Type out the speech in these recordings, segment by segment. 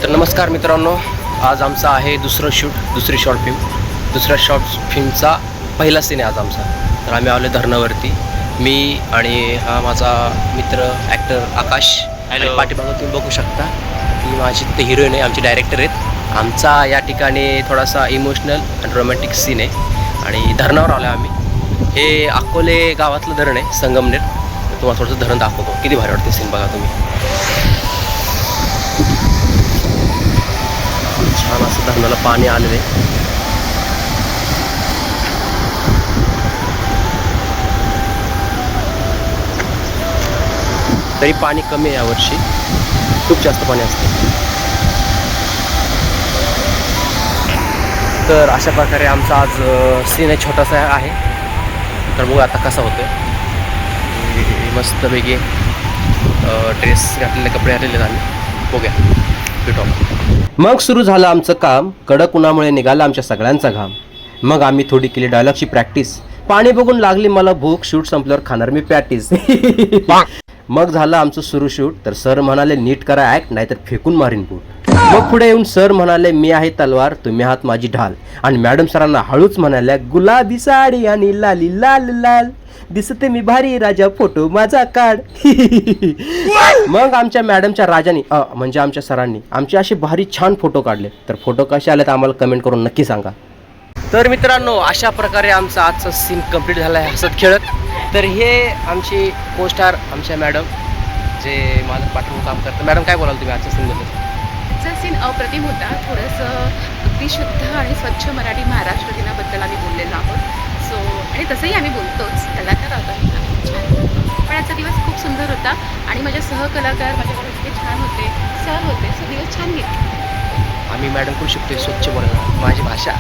तर नमस्कार मित्रांनो, आज आमचा आहे दुसरी शॉर्ट फिल्म. दुसऱ्या शॉर्ट फिल्मचा पहिला सीन आहे आज आमचा. तर आम्ही आलो धरणावरती, मी आणि हा माझा मित्र ॲक्टर आकाश. आणि पाठीमागं तुम्ही बघू शकता की माझी ते हिरोईन आहे, आमचे डायरेक्टर आहेत. आमचा या ठिकाणी थोडासा इमोशनल आणि रोमॅन्टिक सीन आहे आणि धरणावर आलो आम्ही. हे अकोले गावातलं धरण आहे, संगमनेर. तुम्हाला थोडंसं धरण दाखवतो, किती भारी वाटते सीन बघा तुम्ही. छान असं धरणाला पाणी आलेलं आहे. तरी पाणी कमी आहे यावर्षी, खूप जास्त पाणी असतं. तर अशा प्रकारे आमचा आज सीन आहे, छोटासा आहे. तर बघू आता कसा होतोय. मस्तपैकी ड्रेस घातलेले, कपडे घातलेले आहेत आम्ही. बघूया, भेटू. मग सुरू झालं आमचं काम. कडक उन्हामुळे निघाला आमच्या सगळ्यांचा घाम. मग आम्ही थोडी केली डायलॉगची प्रॅक्टिस. पाणी बघून लागली मला भूक, शूट संपल्यावर खाणार मी पॅटीस. मग झालं आमचं सुरू शूट. तर सर म्हणाले नीट करा ॲक्ट, नाहीतर फेकून मारीन बूट. मग पुढे येऊन सर म्हणाले मी आहे तलवार, तुम्ही आहात माझी ढाल. आणि मॅडम सरांना हळूच म्हणाल्या गुलाबी साडी आणि लाली लाल लाल, दिसते मी भारी राजा, फोटो माझा काढ. मग आमच्या मॅडमच्या राजानी म्हणजे आमच्या सरांनी आमचे असे भारी छान फोटो काढले. तर फोटो कसे आले तर आम्हाला कमेंट करून नक्की सांगा. तर मित्रांनो, अशा प्रकारे आमचा आजचा सीन कंप्लीट झाला आहे हसत खेळत. तर हे आमची को स्टार आमच्या मॅडम, जे माझं पाठवून काम करतं. मॅडम काय बोलाल तुम्ही आजच्या सीनबद्दल? आजचा सीन अप्रतिम होता. थोडंसं अगदी शुद्ध आणि स्वच्छ मराठी महाराष्ट्र दिनाबद्दल आम्ही बोललेलो आहोत. सो आणि तसंही आम्ही बोलतोच, कलाकार आहोत आम्ही, छान. पण आजचा दिवस खूप सुंदर होता आणि माझे सहकलाकार माझ्याकडे इतके छान होते, सर होते. सो दिवस छान गेले. आम्ही मॅडमकडून शिकतोय स्वच्छ बोलायला. माझी भाषा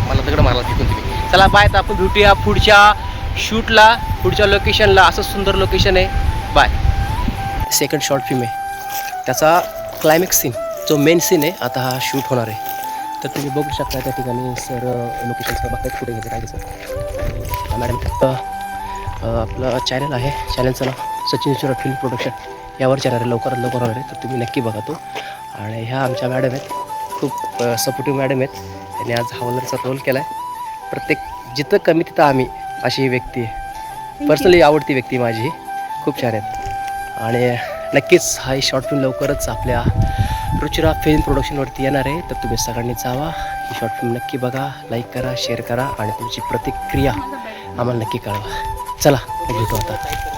मला दगड मारला तिथून तुम्ही. चला बाय, आता आपण भेटूया पुढच्या शूटला, पुढच्या लोकेशनला. असं सुंदर लोकेशन आहे. बाय. सेकंड शॉर्ट फिल्म आहे, त्याचा क्लायमॅक्स सीन, जो मेन सीन आहे, आता हा शूट होणार आहे. तर तुम्ही बघू शकता त्या ठिकाणी सर लोकेशनचं बघतायत कुठे घ्यायचं काय घ्यायचं. मॅडम आपलं चॅनल आहे, चॅनलचं नाव सचिन शॉर्ट फिल्म प्रोडक्शन. यावर चॅनल आहे, लवकरात लवकर होणार आहे. तर तुम्ही नक्की बघा तो. आणि ह्या आमच्या मॅडम आहेत, खूप सपोर्टिव्ह मॅडम आहेत. त्यांनी आज हवालदारचा रोल केला आहे. प्रत्येक जिथं कमी तिथं आम्ही, अशी व्यक्ती आहे. पर्सनली आवडती व्यक्ती माझी, खूप छान आहेत. आणि नक्कीच हा शॉर्ट फिल्म लवकरच आपल्या रुचिरा फिल्म प्रोडक्शनवरती येणार आहे. तर तुम्ही सगळ्यांनी जावा, ही शॉर्ट फिल्म नक्की बघा, लाईक करा, शेअर करा आणि तुमची प्रतिक्रिया आम्हाला नक्की कळवा. चला भेटू आता.